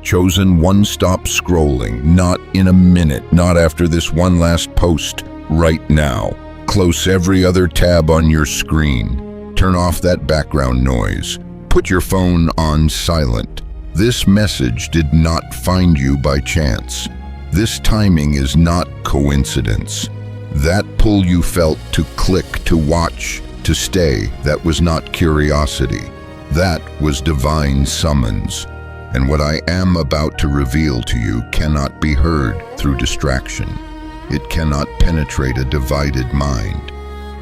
Chosen one, stop scrolling. Not in a minute, not after this one last post. Right now. Close every other tab on your screen. Turn off that background noise. Put your phone on silent. This message did not find you by chance. This timing is not coincidence. That pull you felt to click, to watch, to stay, that was not curiosity. That was divine summons. And what I am about to reveal to you cannot be heard through distraction. It cannot penetrate a divided mind.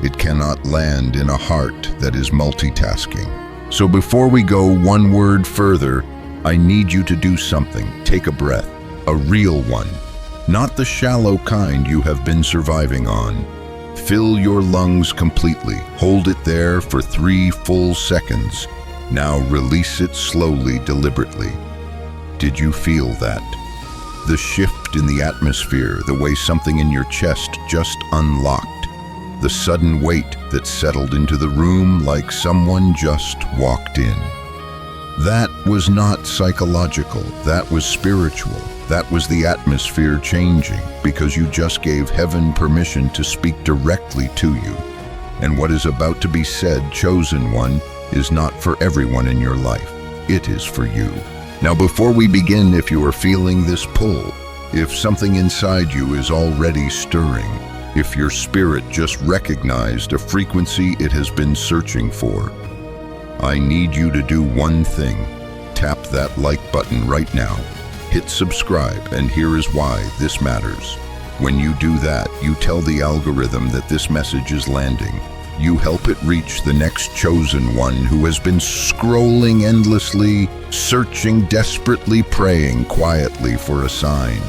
It cannot land in a heart that is multitasking. So before we go one word further, I need you to do something. Take a breath, a real one, not the shallow kind you have been surviving on. Fill your lungs completely. Hold it there for 3 full seconds. Now release it slowly, deliberately. Did you feel that? The shift in the atmosphere, the way something in your chest just unlocked. The sudden weight that settled into the room like someone just walked in. That was not psychological, that was spiritual. That was the atmosphere changing because you just gave heaven permission to speak directly to you. And what is about to be said, chosen one, is not for everyone in your life. It is for you. Now before we begin, if you are feeling this pull, if something inside you is already stirring, if your spirit just recognized a frequency it has been searching for, I need you to do one thing. Tap that like button right now. Hit subscribe, and here is why this matters. When you do that, you tell the algorithm that this message is landing. You help it reach the next chosen one who has been scrolling endlessly, searching, desperately praying quietly for a sign.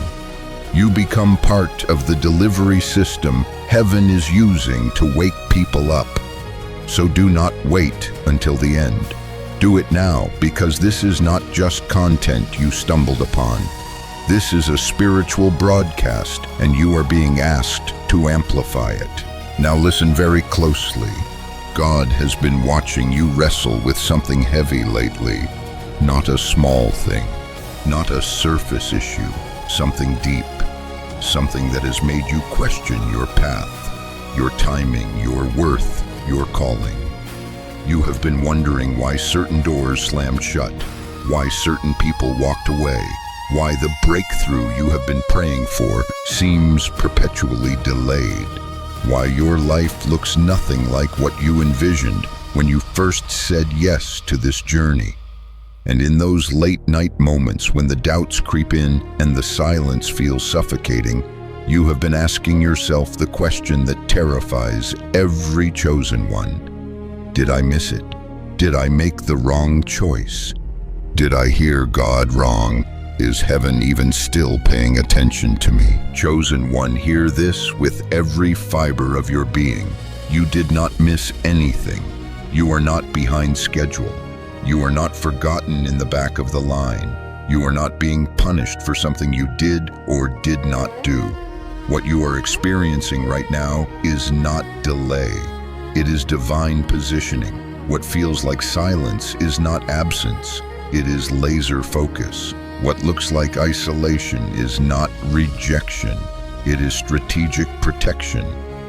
You become part of the delivery system heaven is using to wake people up. So do not wait until the end. Do it now, because this is not just content you stumbled upon. This is a spiritual broadcast, and you are being asked to amplify it. Now listen very closely. God has been watching you wrestle with something heavy lately. Not a small thing, not a surface issue, something deep, something that has made you question your path, your timing, your worth, your calling. You have been wondering why certain doors slammed shut, why certain people walked away, why the breakthrough you have been praying for seems perpetually delayed, why your life looks nothing like what you envisioned when you first said yes to this journey. And in those late night moments when the doubts creep in and the silence feels suffocating, you have been asking yourself the question that terrifies every chosen one. Did I miss it? Did I make the wrong choice? Did I hear God wrong? Is heaven even still paying attention to me? Chosen one, hear this with every fiber of your being. You did not miss anything. You are not behind schedule. You are not forgotten in the back of the line. You are not being punished for something you did or did not do. What you are experiencing right now is not delay. It is divine positioning. What feels like silence is not absence. It is laser focus. What looks like isolation is not rejection. It is strategic protection.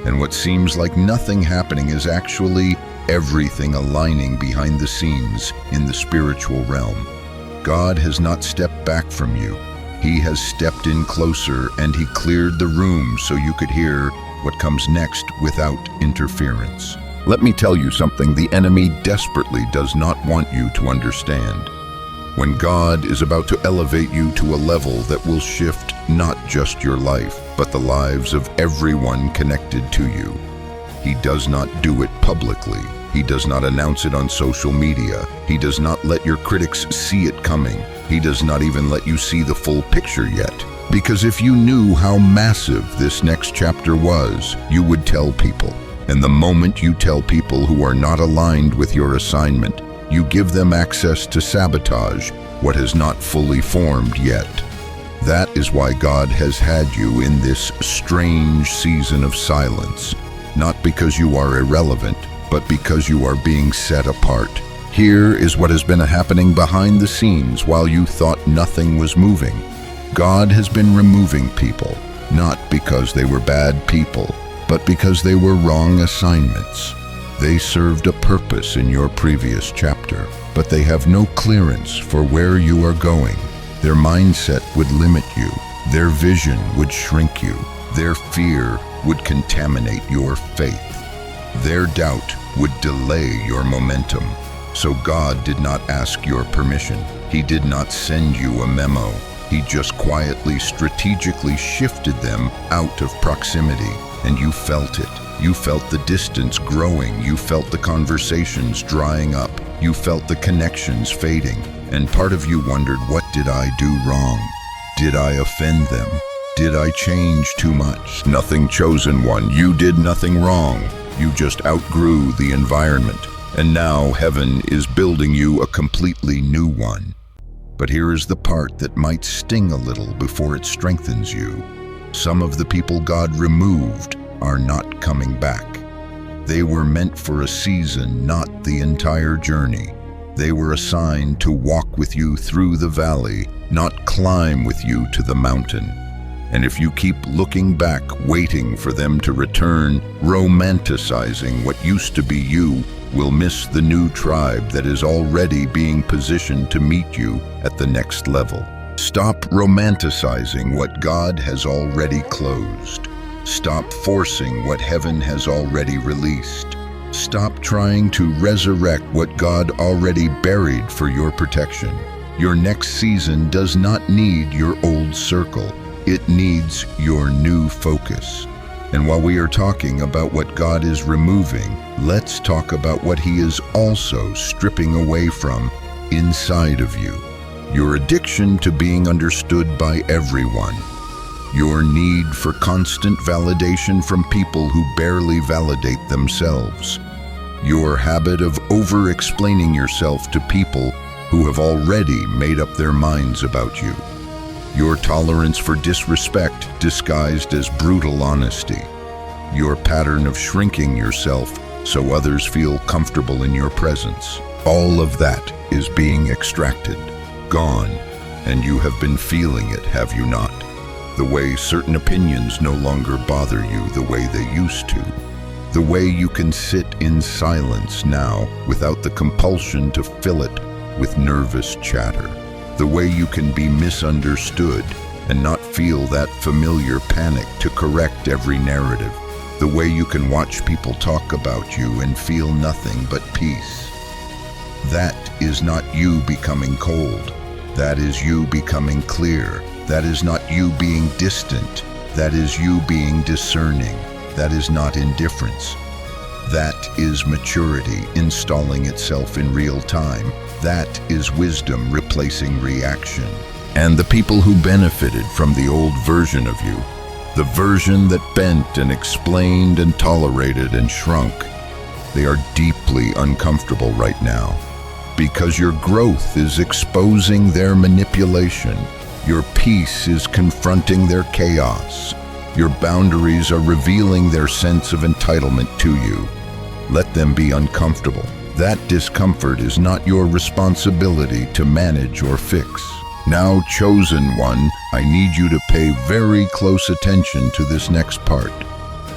And what seems like nothing happening is actually everything aligning behind the scenes in the spiritual realm. God has not stepped back from you. He has stepped in closer, and he cleared the room so you could hear what comes next without interference. Let me tell you something the enemy desperately does not want you to understand. When God is about to elevate you to a level that will shift not just your life, but the lives of everyone connected to you, he does not do it publicly. He does not announce it on social media. He does not let your critics see it coming. He does not even let you see the full picture yet. Because if you knew how massive this next chapter was, you would tell people. And the moment you tell people who are not aligned with your assignment, you give them access to sabotage what has not fully formed yet. That is why God has had you in this strange season of silence. Not because you are irrelevant, but because you are being set apart. Here is what has been happening behind the scenes while you thought nothing was moving. God has been removing people, not because they were bad people, but because they were wrong assignments. They served a purpose in your previous chapter, but they have no clearance for where you are going. Their mindset would limit you. Their vision would shrink you. Their fear would contaminate your faith. Their doubt would delay your momentum. So God did not ask your permission. He did not send you a memo. He just quietly, strategically shifted them out of proximity, and you felt it. You felt the distance growing. You felt the conversations drying up. You felt the connections fading. And part of you wondered, what did I do wrong? Did I offend them? Did I change too much? Nothing, chosen one. You did nothing wrong. You just outgrew the environment. And now heaven is building you a completely new one. But here is the part that might sting a little before it strengthens you. Some of the people God removed are not coming back. They were meant for a season, not the entire journey. They were assigned to walk with you through the valley, not climb with you to the mountain. And if you keep looking back, waiting for them to return, romanticizing what used to be you, will miss the new tribe that is already being positioned to meet you at the next level. Stop romanticizing what God has already closed. Stop forcing what heaven has already released. Stop trying to resurrect what God already buried for your protection. Your next season does not need your old circle. It needs your new focus. And while we are talking about what God is removing, let's talk about what He is also stripping away from inside of you. Your addiction to being understood by everyone. Your need for constant validation from people who barely validate themselves. Your habit of over-explaining yourself to people who have already made up their minds about you. Your tolerance for disrespect disguised as brutal honesty. Your pattern of shrinking yourself so others feel comfortable in your presence. All of that is being extracted, gone, and you have been feeling it, have you not? The way certain opinions no longer bother you the way they used to. The way you can sit in silence now without the compulsion to fill it with nervous chatter. The way you can be misunderstood and not feel that familiar panic to correct every narrative. The way you can watch people talk about you and feel nothing but peace. That is not you becoming cold. That is you becoming clear. That is not you being distant. That is you being discerning. That is not indifference. That is maturity installing itself in real time. That is wisdom replacing reaction. And the people who benefited from the old version of you, the version that bent and explained and tolerated and shrunk, they are deeply uncomfortable right now because your growth is exposing their manipulation. Your peace is confronting their chaos. Your boundaries are revealing their sense of entitlement to you. Let them be uncomfortable. That discomfort is not your responsibility to manage or fix. Now, chosen one, I need you to pay very close attention to this next part,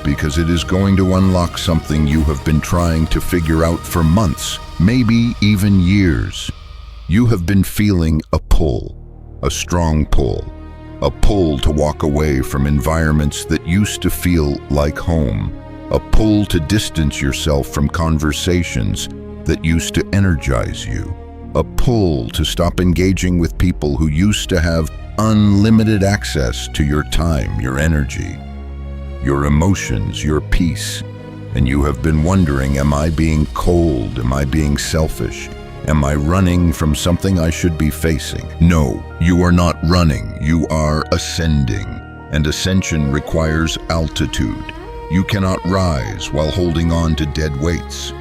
because it is going to unlock something you have been trying to figure out for months, maybe even years. You have been feeling a pull, a strong pull, a pull to walk away from environments that used to feel like home, a pull to distance yourself from conversations that used to energize you, a pull to stop engaging with people who used to have unlimited access to your time, your energy, your emotions, your peace. And you have been wondering, am I being cold? Am I being selfish? Am I running from something I should be facing? No, you are not running, you are ascending. And ascension requires altitude. You cannot rise while holding on to dead weights.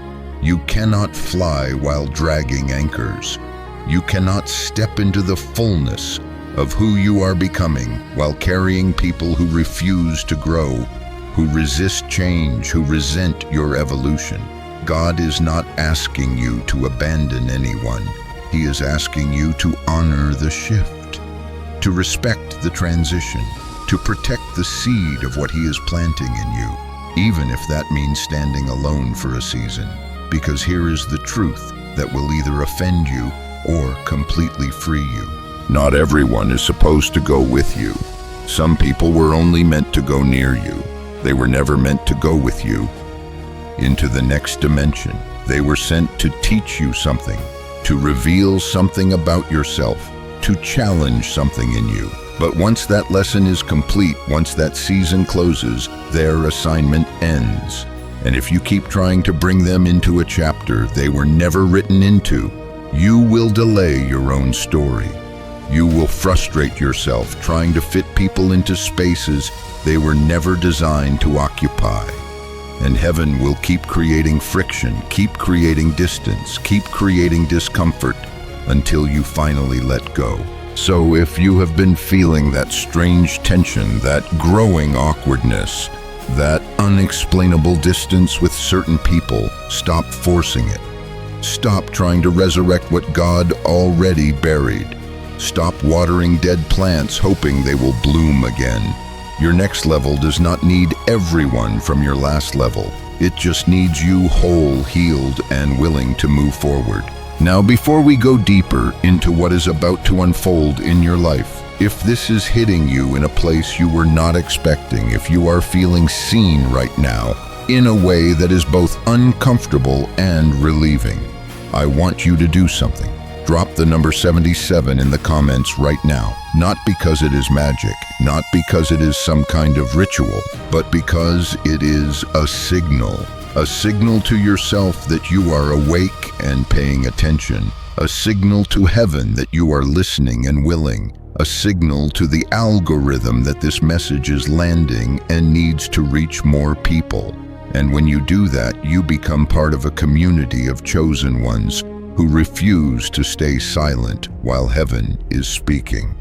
You cannot fly while dragging anchors. You cannot step into the fullness of who you are becoming while carrying people who refuse to grow, who resist change, who resent your evolution. God is not asking you to abandon anyone. He is asking you to honor the shift, to respect the transition, to protect the seed of what He is planting in you, even if that means standing alone for a season. Because here is the truth that will either offend you or completely free you. Not everyone is supposed to go with you. Some people were only meant to go near you. They were never meant to go with you into the next dimension. They were sent to teach you something, to reveal something about yourself, to challenge something in you. But once that lesson is complete, once that season closes, their assignment ends. And if you keep trying to bring them into a chapter they were never written into, you will delay your own story. You will frustrate yourself trying to fit people into spaces they were never designed to occupy. And heaven will keep creating friction, keep creating distance, keep creating discomfort until you finally let go. So if you have been feeling that strange tension, that growing awkwardness, that unexplainable distance with certain people, stop forcing it. Stop trying to resurrect what God already buried. Stop watering dead plants hoping they will bloom again. Your next level does not need everyone from your last level. It just needs you whole, healed, and willing to move forward. Now, before we go deeper into what is about to unfold in your life, if this is hitting you in a place you were not expecting, if you are feeling seen right now in a way that is both uncomfortable and relieving, I want you to do something. Drop the number 77 in the comments right now. Not because it is magic, not because it is some kind of ritual, but because it is a signal to yourself that you are awake and paying attention, a signal to heaven that you are listening and willing, a signal to the algorithm that this message is landing and needs to reach more people. And when you do that, you become part of a community of chosen ones who refuse to stay silent while heaven is speaking.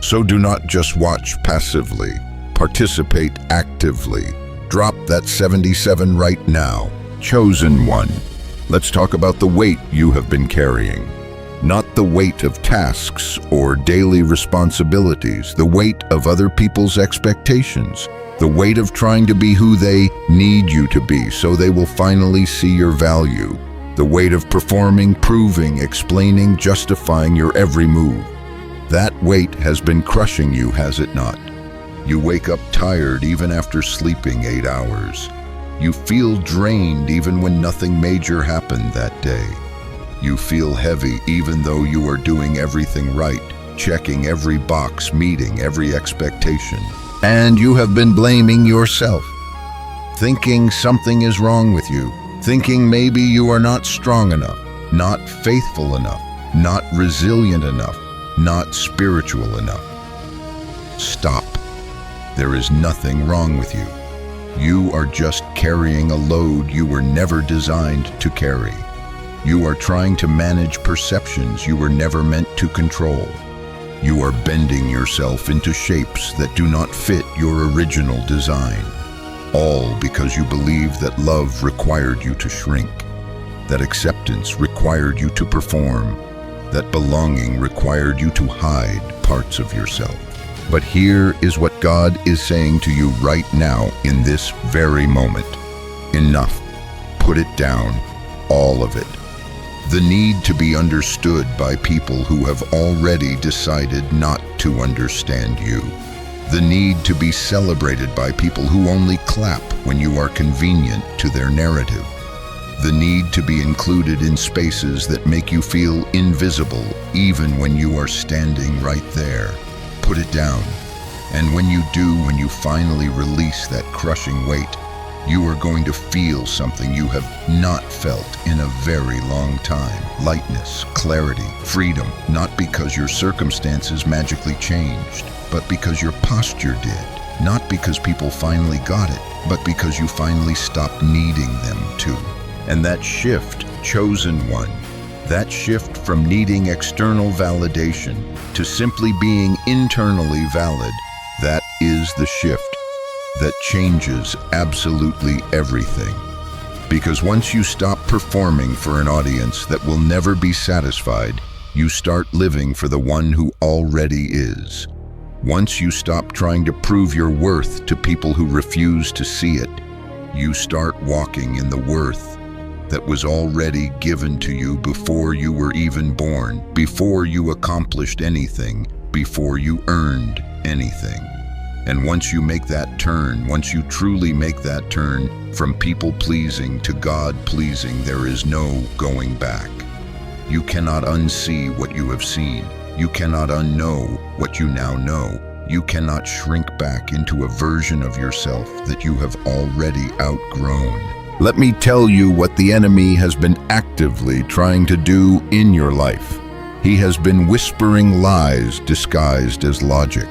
So do not just watch passively, participate actively. Drop that 77 right now. Chosen one. Let's talk about the weight you have been carrying. Not the weight of tasks or daily responsibilities, the weight of other people's expectations, the weight of trying to be who they need you to be so they will finally see your value, the weight of performing, proving, explaining, justifying your every move. That weight has been crushing you, has it not? You wake up tired even after sleeping 8 hours. You feel drained even when nothing major happened that day. You feel heavy even though you are doing everything right, checking every box, meeting every expectation. And you have been blaming yourself, thinking something is wrong with you, thinking maybe you are not strong enough, not faithful enough, not resilient enough, not spiritual enough. Stop. There is nothing wrong with you. You are just carrying a load you were never designed to carry. You are trying to manage perceptions you were never meant to control. You are bending yourself into shapes that do not fit your original design. All because you believe that love required you to shrink, that acceptance required you to perform, that belonging required you to hide parts of yourself. But here is what God is saying to you right now in this very moment. Enough. Put it down. All of it. The need to be understood by people who have already decided not to understand you. The need to be celebrated by people who only clap when you are convenient to their narrative. The need to be included in spaces that make you feel invisible even when you are standing right there. Put it down. And when you do, when you finally release that crushing weight, you are going to feel something you have not felt in a very long time. Lightness, clarity, freedom, not because your circumstances magically changed, but because your posture did. Not because people finally got it, but because you finally stopped needing them to. And that shift, chosen one, that shift from needing external validation to simply being internally valid, that is the shift that changes absolutely everything. Because once you stop performing for an audience that will never be satisfied, you start living for the one who already is. Once you stop trying to prove your worth to people who refuse to see it, you start walking in the worth that was already given to you before you were even born, before you accomplished anything, before you earned anything. And once you make that turn, once you truly make that turn from people-pleasing to God-pleasing, there is no going back. You cannot unsee what you have seen. You cannot unknow what you now know. You cannot shrink back into a version of yourself that you have already outgrown. Let me tell you what the enemy has been actively trying to do in your life. He has been whispering lies disguised as logic.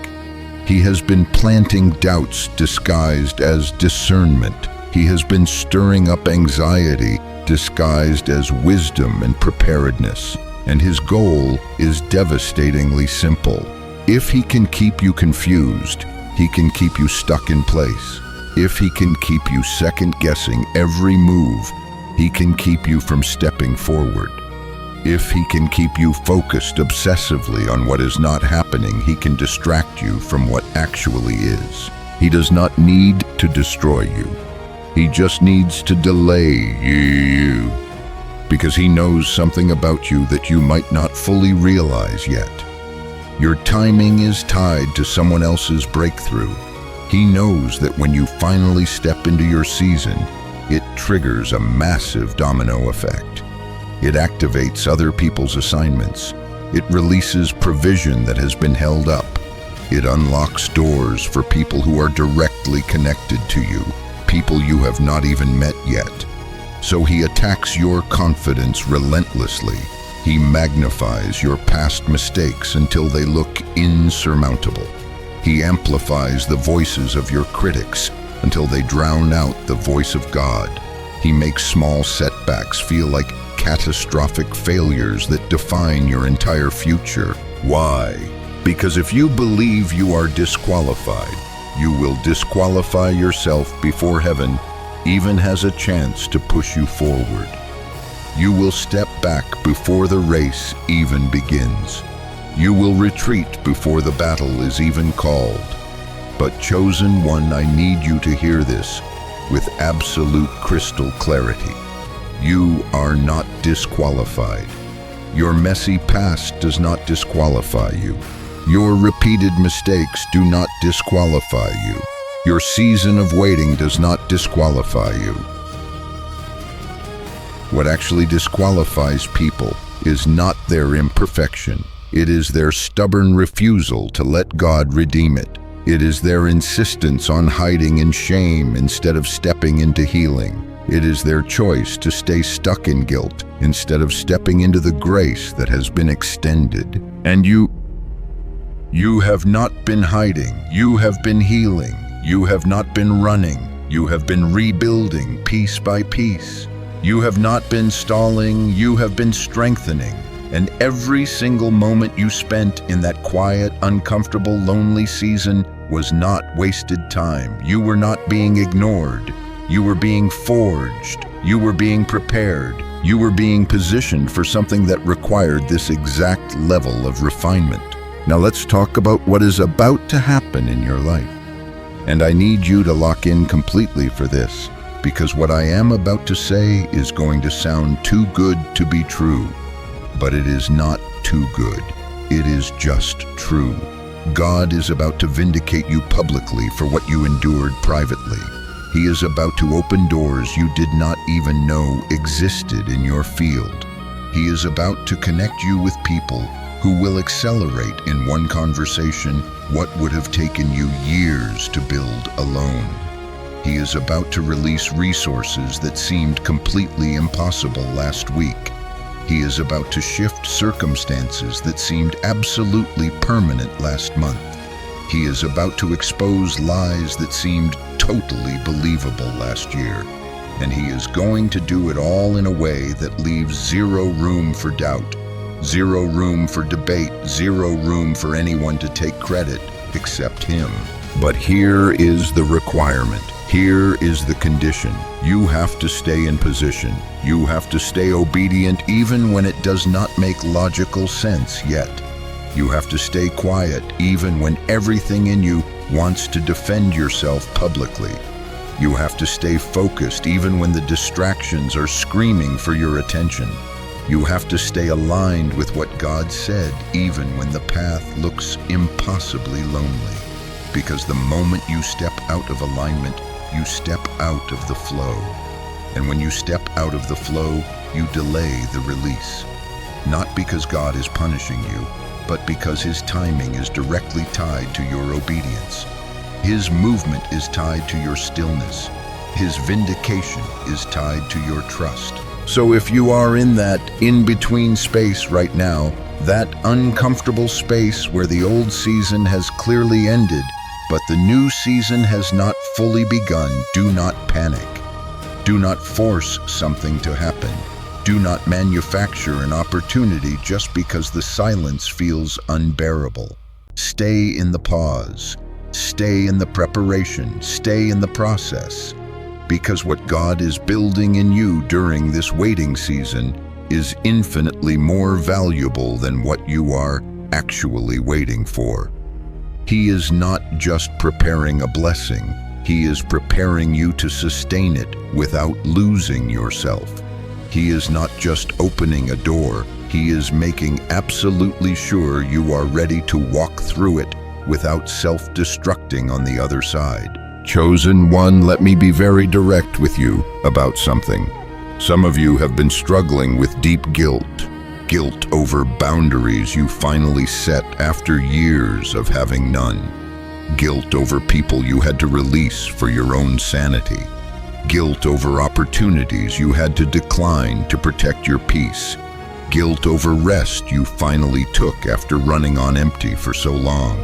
He has been planting doubts disguised as discernment. He has been stirring up anxiety disguised as wisdom and preparedness. And his goal is devastatingly simple. If he can keep you confused, he can keep you stuck in place. If he can keep you second-guessing every move, he can keep you from stepping forward. If he can keep you focused obsessively on what is not happening, he can distract you from what actually is. He does not need to destroy you. He just needs to delay you. Because he knows something about you that you might not fully realize yet. Your timing is tied to someone else's breakthrough. He knows that when you finally step into your season, it triggers a massive domino effect. It activates other people's assignments. It releases provision that has been held up. It unlocks doors for people who are directly connected to you, people you have not even met yet. So he attacks your confidence relentlessly. He magnifies your past mistakes until they look insurmountable. He amplifies the voices of your critics until they drown out the voice of God. He makes small setbacks feel like catastrophic failures that define your entire future. Why? Because if you believe you are disqualified, you will disqualify yourself before heaven even has a chance to push you forward. You will step back before the race even begins. You will retreat before the battle is even called. But chosen one, I need you to hear this with absolute crystal clarity. You are not disqualified. Your messy past does not disqualify you. Your repeated mistakes do not disqualify you. Your season of waiting does not disqualify you. What actually disqualifies people is not their imperfection. It is their stubborn refusal to let God redeem it. It is their insistence on hiding in shame instead of stepping into healing. It is their choice to stay stuck in guilt instead of stepping into the grace that has been extended. And you have not been hiding. You have been healing. You have not been running. You have been rebuilding piece by piece. You have not been stalling. You have been strengthening. And every single moment you spent in that quiet, uncomfortable, lonely season was not wasted time. You were not being ignored. You were being forged. You were being prepared. You were being positioned for something that required this exact level of refinement. Now let's talk about what is about to happen in your life. And I need you to lock in completely for this, because what I am about to say is going to sound too good to be true. But it is not too good. It is just true. God is about to vindicate you publicly for what you endured privately. He is about to open doors you did not even know existed in your field. He is about to connect you with people who will accelerate in one conversation what would have taken you years to build alone. He is about to release resources that seemed completely impossible last week. He is about to shift circumstances that seemed absolutely permanent last month. He is about to expose lies that seemed totally believable last year. And he is going to do it all in a way that leaves zero room for doubt, zero room for debate, zero room for anyone to take credit except him. But here is the requirement. Here is the condition. You have to stay in position. You have to stay obedient even when it does not make logical sense yet. You have to stay quiet even when everything in you wants to defend yourself publicly. You have to stay focused even when the distractions are screaming for your attention. You have to stay aligned with what God said even when the path looks impossibly lonely. Because the moment you step out of alignment, you step out of the flow. And when you step out of the flow, you delay the release. Not because God is punishing you, but because His timing is directly tied to your obedience. His movement is tied to your stillness. His vindication is tied to your trust. So if you are in that in-between space right now, that uncomfortable space where the old season has clearly ended, but the new season has not fully begun, do not panic. Do not force something to happen. Do not manufacture an opportunity just because the silence feels unbearable. Stay in the pause. Stay in the preparation. Stay in the process. Because what God is building in you during this waiting season is infinitely more valuable than what you are actually waiting for. He is not just preparing a blessing, He is preparing you to sustain it without losing yourself. He is not just opening a door, He is making absolutely sure you are ready to walk through it without self-destructing on the other side. Chosen one, let me be very direct with you about something. Some of you have been struggling with deep guilt. Guilt over boundaries you finally set after years of having none. Guilt over people you had to release for your own sanity. Guilt over opportunities you had to decline to protect your peace. Guilt over rest you finally took after running on empty for so long.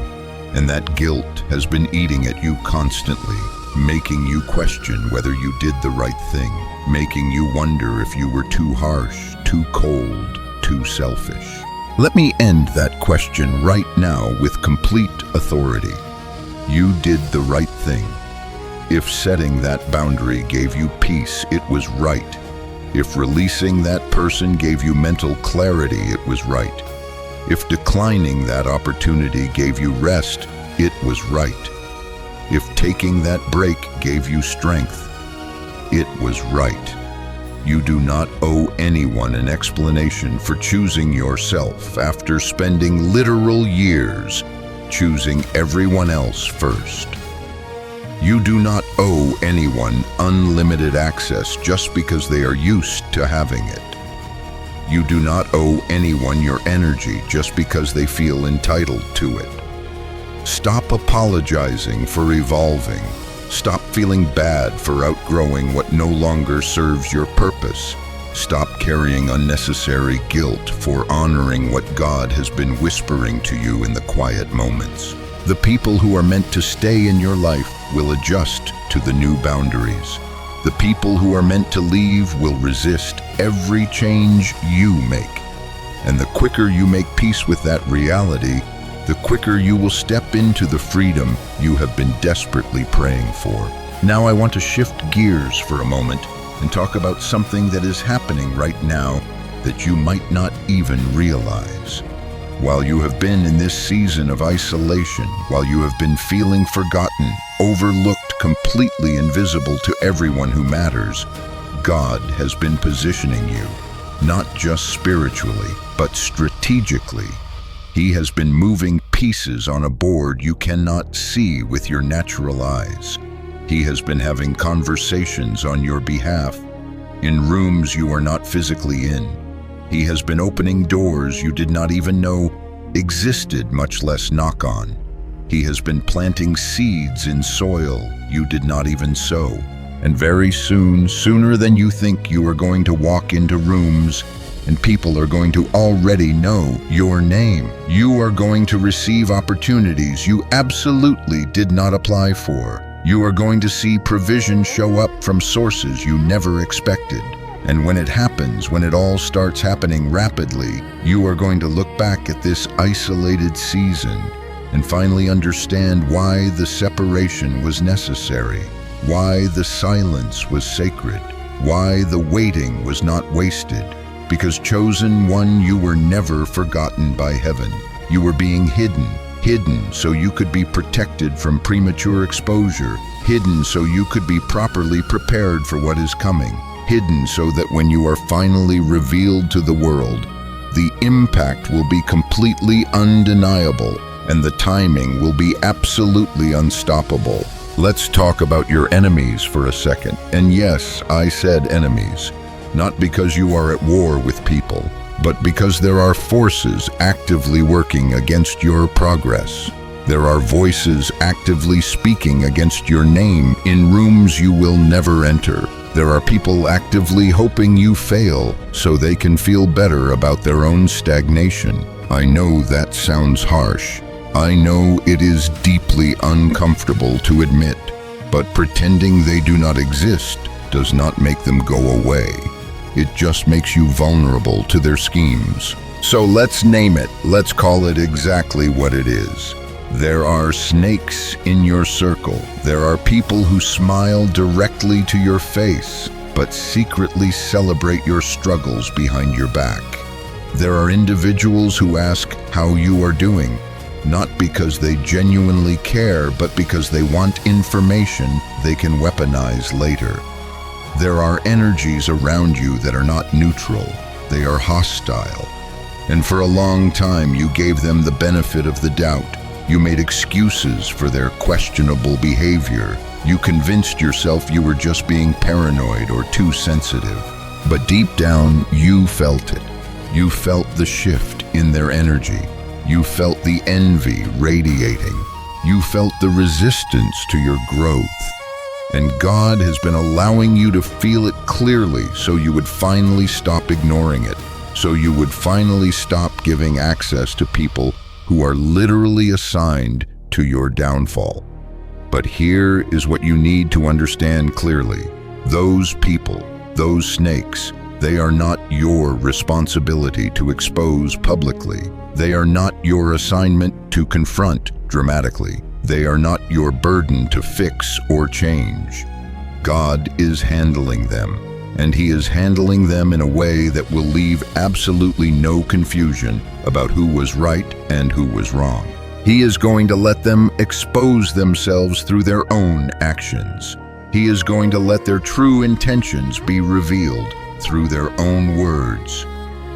And that guilt has been eating at you constantly, making you question whether you did the right thing, making you wonder if you were too harsh, too cold, too selfish. Let me end that question right now with complete authority. You did the right thing. If setting that boundary gave you peace, it was right. If releasing that person gave you mental clarity, it was right. If declining that opportunity gave you rest, it was right. If taking that break gave you strength, it was right. You do not owe anyone an explanation for choosing yourself after spending literal years choosing everyone else first. You do not owe anyone unlimited access just because they are used to having it. You do not owe anyone your energy just because they feel entitled to it. Stop apologizing for evolving. Stop feeling bad for outgrowing what no longer serves your purpose. Stop carrying unnecessary guilt for honoring what God has been whispering to you in the quiet moments. The people who are meant to stay in your life will adjust to the new boundaries. The people who are meant to leave will resist every change you make. And the quicker you make peace with that reality, the quicker you will step into the freedom you have been desperately praying for. Now I want to shift gears for a moment and talk about something that is happening right now that you might not even realize. While you have been in this season of isolation, while you have been feeling forgotten, overlooked, completely invisible to everyone who matters, God has been positioning you, not just spiritually, but strategically. He has been moving pieces on a board you cannot see with your natural eyes. He has been having conversations on your behalf, in rooms you are not physically in. He has been opening doors you did not even know existed, much less knock on. He has been planting seeds in soil you did not even sow. And very soon, sooner than you think, you are going to walk into rooms and people are going to already know your name. You are going to receive opportunities you absolutely did not apply for. You are going to see provision show up from sources you never expected. And when it happens, when it all starts happening rapidly, you are going to look back at this isolated season and finally understand why the separation was necessary, why the silence was sacred, why the waiting was not wasted. Because chosen one, you were never forgotten by heaven. You were being hidden so you could be protected from premature exposure, hidden so you could be properly prepared for what is coming, hidden so that when you are finally revealed to the world, the impact will be completely undeniable and the timing will be absolutely unstoppable. Let's talk about your enemies for a second. And yes, I said enemies, not because you are at war with people, but because there are forces actively working against your progress. There are voices actively speaking against your name in rooms you will never enter. There are people actively hoping you fail so they can feel better about their own stagnation. I know that sounds harsh. I know it is deeply uncomfortable to admit, but pretending they do not exist does not make them go away. It just makes you vulnerable to their schemes. So let's name it. Let's call it exactly what it is. There are snakes in your circle. There are people who smile directly to your face, but secretly celebrate your struggles behind your back. There are individuals who ask how you are doing, not because they genuinely care, but because they want information they can weaponize later. There are energies around you that are not neutral. They are hostile. And for a long time, you gave them the benefit of the doubt. You made excuses for their questionable behavior. You convinced yourself you were just being paranoid or too sensitive. But deep down, you felt it. You felt the shift in their energy. You felt the envy radiating. You felt the resistance to your growth. And God has been allowing you to feel it clearly so you would finally stop ignoring it, so you would finally stop giving access to people who are literally assigned to your downfall. But here is what you need to understand clearly. Those people, those snakes, they are not your responsibility to expose publicly. They are not your assignment to confront dramatically. They are not your burden to fix or change. God is handling them, and He is handling them in a way that will leave absolutely no confusion about who was right and who was wrong. He is going to let them expose themselves through their own actions. He is going to let their true intentions be revealed through their own words.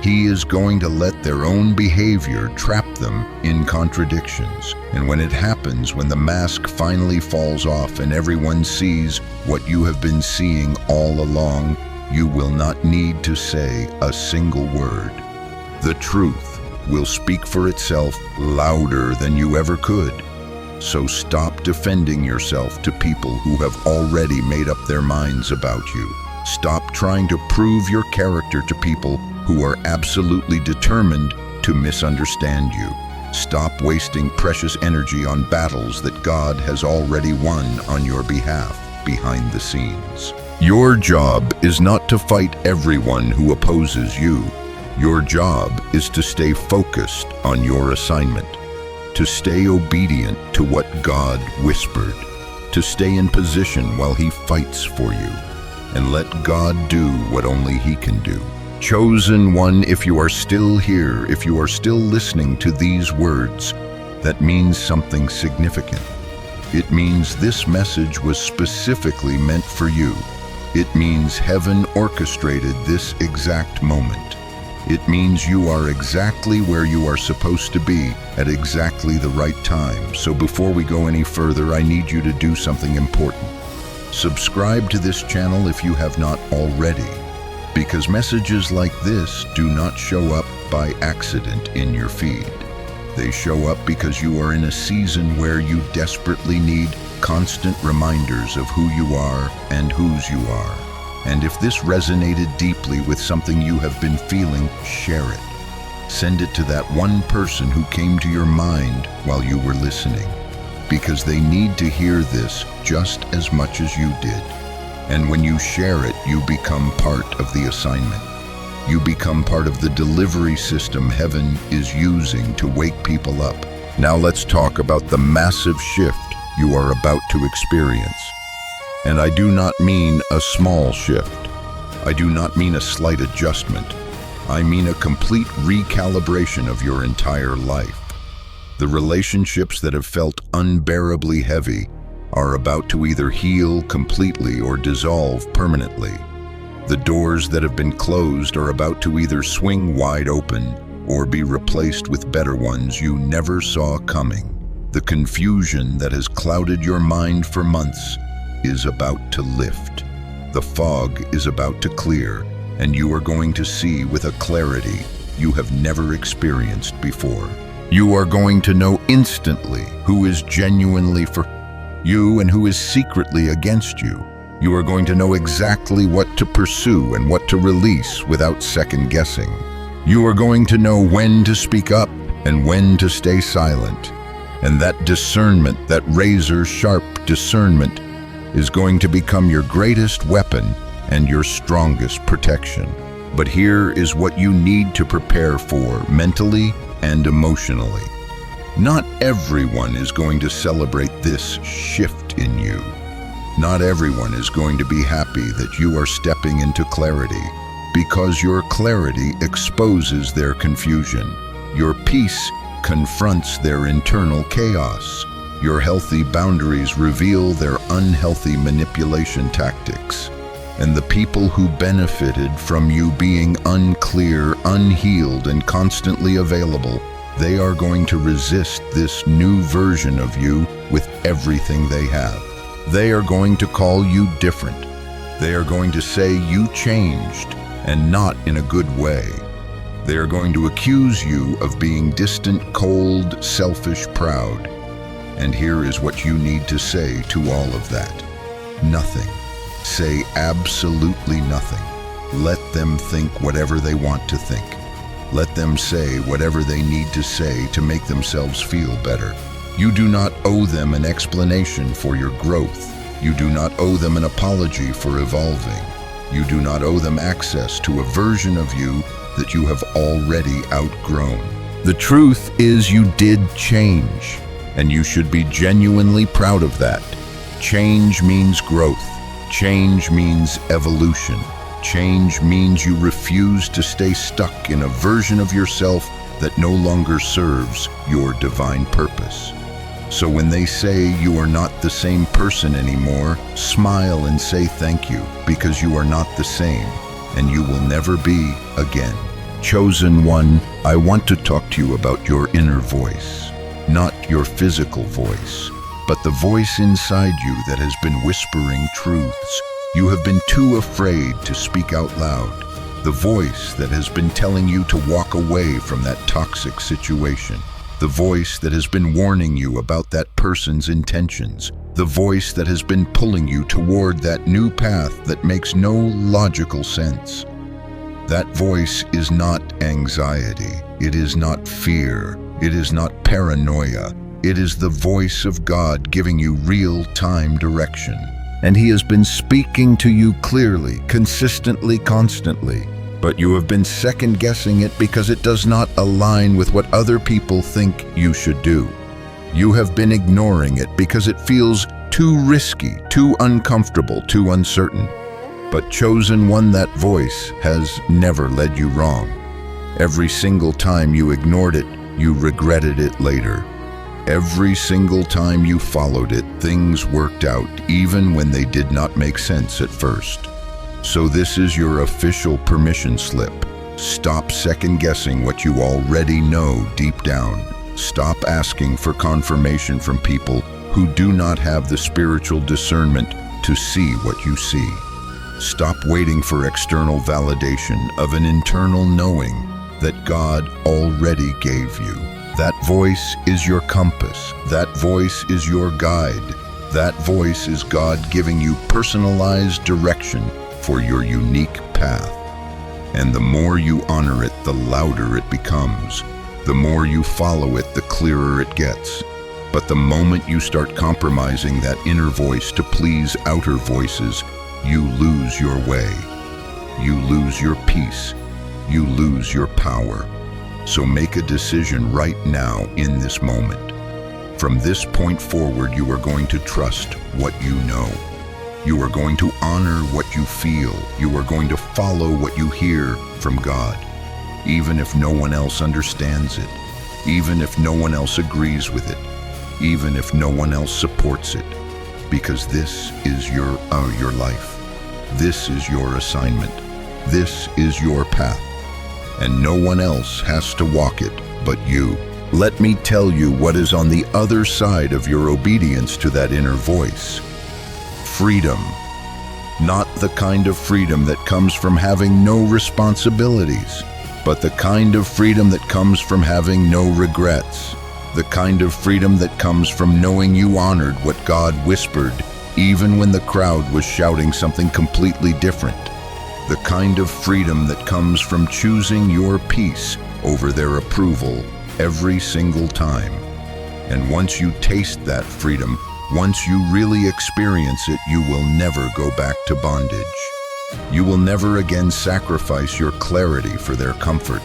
He is going to let their own behavior trap them in contradictions. And when it happens, when the mask finally falls off and everyone sees what you have been seeing all along, you will not need to say a single word. The truth will speak for itself louder than you ever could. So stop defending yourself to people who have already made up their minds about you. Stop trying to prove your character to people who are absolutely determined to misunderstand you. Stop wasting precious energy on battles that God has already won on your behalf behind the scenes. Your job is not to fight everyone who opposes you. Your job is to stay focused on your assignment, to stay obedient to what God whispered, to stay in position while He fights for you, and let God do what only He can do. Chosen one, if you are still here, if you are still listening to these words, that means something significant. It means this message was specifically meant for you. It means heaven orchestrated this exact moment. It means you are exactly where you are supposed to be at exactly the right time. So before we go any further, I need you to do something important. Subscribe to this channel if you have not already, because messages like this do not show up by accident in your feed. They show up because you are in a season where you desperately need constant reminders of who you are and whose you are. And if this resonated deeply with something you have been feeling, share it. Send it to that one person who came to your mind while you were listening, because they need to hear this just as much as you did. And when you share it, you become part of the assignment. You become part of the delivery system heaven is using to wake people up. Now let's talk about the massive shift you are about to experience. And I do not mean a small shift. I do not mean a slight adjustment. I mean a complete recalibration of your entire life. The relationships that have felt unbearably heavy are about to either heal completely or dissolve permanently. The doors that have been closed are about to either swing wide open or be replaced with better ones you never saw coming. The confusion that has clouded your mind for months is about to lift. The fog is about to clear, and you are going to see with a clarity you have never experienced before. You are going to know instantly who is genuinely for you and who is secretly against you. You are going to know exactly what to pursue and what to release without second guessing. You are going to know when to speak up and when to stay silent. And that discernment, that razor-sharp discernment, is going to become your greatest weapon and your strongest protection. But here is what you need to prepare for mentally and emotionally. Not everyone is going to celebrate this shift in you. Not everyone is going to be happy that you are stepping into clarity, because your clarity exposes their confusion. Your peace confronts their internal chaos. Your healthy boundaries reveal their unhealthy manipulation tactics. And the people who benefited from you being unclear, unhealed, and constantly available, they are going to resist this new version of you with everything they have. They are going to call you different. They are going to say you changed, and not in a good way. They are going to accuse you of being distant, cold, selfish, proud. And here is what you need to say to all of that. Nothing. Say absolutely nothing. Let them think whatever they want to think. Let them say whatever they need to say to make themselves feel better. You do not owe them an explanation for your growth. You do not owe them an apology for evolving. You do not owe them access to a version of you that you have already outgrown. The truth is you did change, and you should be genuinely proud of that. Change means growth. Change means evolution. Change means you refuse to stay stuck in a version of yourself that no longer serves your divine purpose. So when they say you are not the same person anymore, smile and say thank you, because you are not the same, and you will never be again. Chosen one, I want to talk to you about your inner voice, not your physical voice, but the voice inside you that has been whispering truths you have been too afraid to speak out loud. The voice that has been telling you to walk away from that toxic situation. The voice that has been warning you about that person's intentions. The voice that has been pulling you toward that new path that makes no logical sense. That voice is not anxiety. It is not fear. It is not paranoia. It is the voice of God giving you real-time direction. And He has been speaking to you clearly, consistently, constantly. But you have been second-guessing it because it does not align with what other people think you should do. You have been ignoring it because it feels too risky, too uncomfortable, too uncertain. But chosen one, that voice has never led you wrong. Every single time you ignored it, you regretted it later. Every single time you followed it, things worked out, even when they did not make sense at first. So this is your official permission slip. Stop second-guessing what you already know deep down. Stop asking for confirmation from people who do not have the spiritual discernment to see what you see. Stop waiting for external validation of an internal knowing that God already gave you. That voice is your compass. That voice is your guide. That voice is God giving you personalized direction for your unique path. And the more you honor it, the louder it becomes. The more you follow it, the clearer it gets. But the moment you start compromising that inner voice to please outer voices, you lose your way. You lose your peace. You lose your power. So make a decision right now in this moment. From this point forward, you are going to trust what you know. You are going to honor what you feel. You are going to follow what you hear from God, even if no one else understands it, even if no one else agrees with it, even if no one else supports it, because this is your life. This is your assignment. This is your path, and no one else has to walk it but you. Let me tell you what is on the other side of your obedience to that inner voice. Freedom. Not the kind of freedom that comes from having no responsibilities, but the kind of freedom that comes from having no regrets. The kind of freedom that comes from knowing you honored what God whispered, even when the crowd was shouting something completely different. The kind of freedom that comes from choosing your peace over their approval every single time. And once you taste that freedom, once you really experience it, you will never go back to bondage. You will never again sacrifice your clarity for their comfort.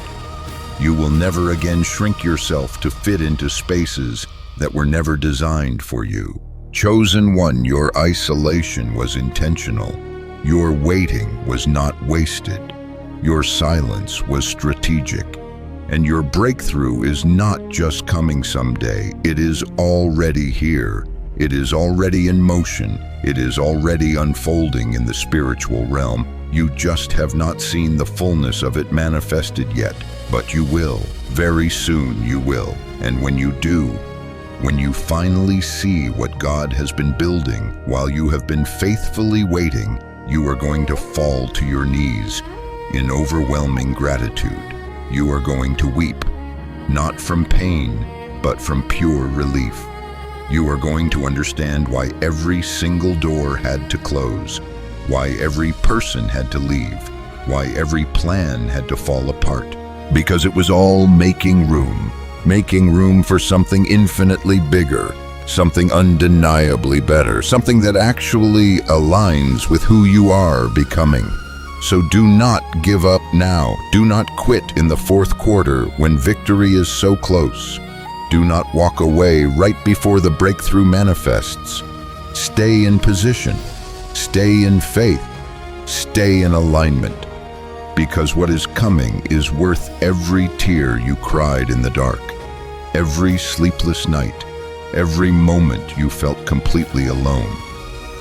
You will never again shrink yourself to fit into spaces that were never designed for you. Chosen one, your isolation was intentional. Your waiting was not wasted. Your silence was strategic. And your breakthrough is not just coming someday. It is already here. It is already in motion. It is already unfolding in the spiritual realm. You just have not seen the fullness of it manifested yet, but you will. Very soon you will. And when you do, when you finally see what God has been building while you have been faithfully waiting, you are going to fall to your knees in overwhelming gratitude. You are going to weep, not from pain, but from pure relief. You are going to understand why every single door had to close, why every person had to leave, why every plan had to fall apart. Because it was all making room for something infinitely bigger, something undeniably better, something that actually aligns with who you are becoming. So do not give up now. Do not quit in the fourth quarter when victory is so close. Do not walk away right before the breakthrough manifests. Stay in position. Stay in faith. Stay in alignment. Because what is coming is worth every tear you cried in the dark, every sleepless night, every moment you felt completely alone.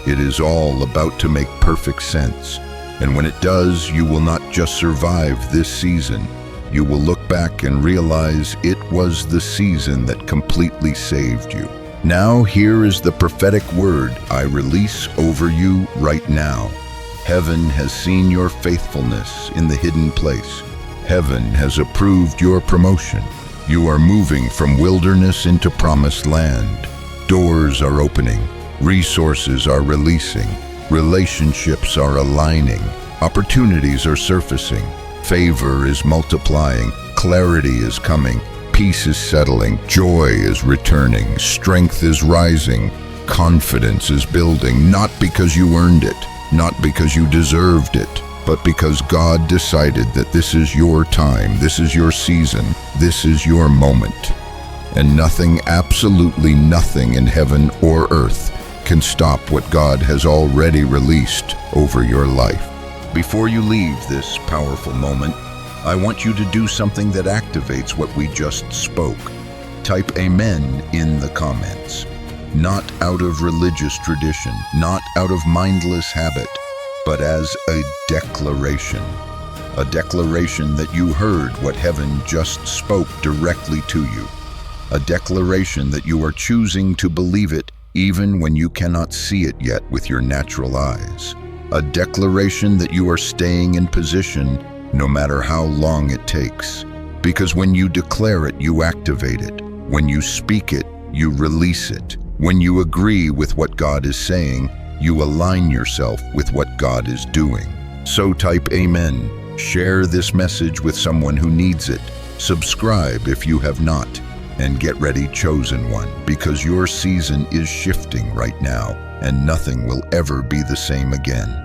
It is all about to make perfect sense. And when it does, you will not just survive this season. You will look back and realize it was the season that completely saved you. Now here is the prophetic word I release over you right now. Heaven has seen your faithfulness in the hidden place. Heaven has approved your promotion. You are moving from wilderness into promised land. Doors are opening. Resources are releasing. Relationships are aligning. Opportunities are surfacing. Favor is multiplying. Clarity is coming. Peace is settling. Joy is returning. Strength is rising. Confidence is building, not because you earned it, not because you deserved it, but because God decided that this is your time, this is your season, this is your moment. And nothing, absolutely nothing in heaven or earth can stop what God has already released over your life. Before you leave this powerful moment, I want you to do something that activates what we just spoke. Type Amen in the comments. Not out of religious tradition, not out of mindless habit, but as a declaration. A declaration that you heard what heaven just spoke directly to you. A declaration that you are choosing to believe it even when you cannot see it yet with your natural eyes. A declaration that you are staying in position no matter how long it takes. Because when you declare it, you activate it. When you speak it, you release it. When you agree with what God is saying, you align yourself with what God is doing. So type Amen. Share this message with someone who needs it. Subscribe if you have not. And get ready, chosen one, because your season is shifting right now, and nothing will ever be the same again.